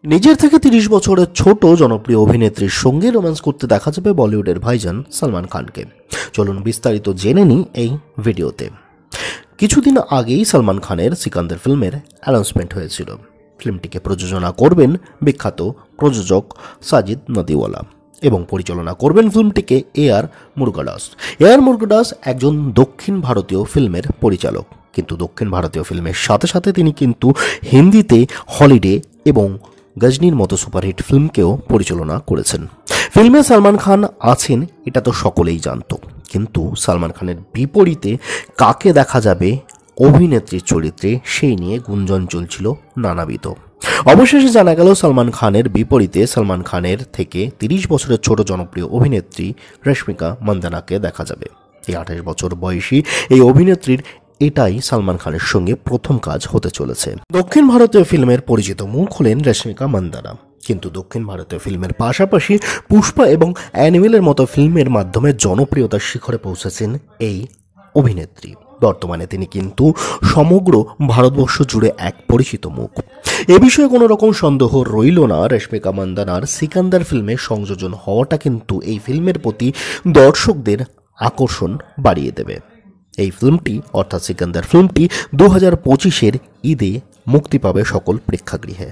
নিজের থেকে ৩০ বছরের ছোট জনপ্রিয় অভিনেত্রীর সঙ্গে রোম্যান্স করতে দেখা যাবে বলিউডের ভাইজান সালমান খানকে। চলুন বিস্তারিত জেনে নিই এই ভিডিওতে। কিছুদিন আগেই সালমান খানের সিকান্দার ফিল্মের অ্যানাউন্সমেন্ট হয়েছিল। ফিল্মটিকে প্রযোজনা করবেন বিখ্যাত প্রযোজক সাজিদ নদিওয়ালা এবং পরিচালনা করবেন ফিল্মটিকে এআর মুরুগাদাস। এআর মুরুগাদাস একজন দক্ষিণ ভারতীয় ফিল্মের পরিচালক, কিন্তু দক্ষিণ ভারতীয় ফিল্মের সাথে সাথে তিনি কিন্তু হিন্দিতে হলিডে এবং গজনীর মতো সুপারহিট ফিল্মকেও পরিচালনা করেছেন। ফিল্মে সালমান খান আছেন এটা তো সকলেই জানত, কিন্তু সালমান খানের বিপরীতে কাকে দেখা যাবে অভিনেত্রীর চরিত্রে সেই নিয়ে গুঞ্জন চলছিল নানাবিধ। অবশেষে জানা গেল সালমান খানের বিপরীতে সালমান খানের থেকে ৩০ বছরের ছোট জনপ্রিয় অভিনেত্রী রশ্মিকা মান্দানাকে দেখা যাবে। এই ২৮ বছর বয়সী এই অভিনেত্রীর এটাই সালমান খানের সঙ্গে প্রথম কাজ হতে চলেছে। দক্ষিণ ভারতীয় ফিল্মের পরিচিত মুখ হলেন রশ্মিকা মান্দানা, কিন্তু দক্ষিণ ভারতীয় ফিল্মের পাশাপাশি পুষ্পা এবং অ্যানিমেলের মতো ফিল্মের মাধ্যমে জনপ্রিয়তার শিখরে পৌঁছেছেন এই অভিনেত্রী। বর্তমানে তিনি কিন্তু সমগ্র ভারতবর্ষ জুড়ে এক পরিচিত মুখ। এ বিষয়ে কোনো রকম সন্দেহ রইল না, রশ্মিকা মান্দানার সিকান্দার ফিল্মে সংযোজন হওয়াটা কিন্তু এই ফিল্মের প্রতি দর্শকদের আকর্ষণ বাড়িয়ে দেবে। এই ফিল্মটি অর্থাৎ সিকান্দার ফিল্মটি 2025-এর ঈদে মুক্তি পাবে সকল প্রেক্ষাগৃহে।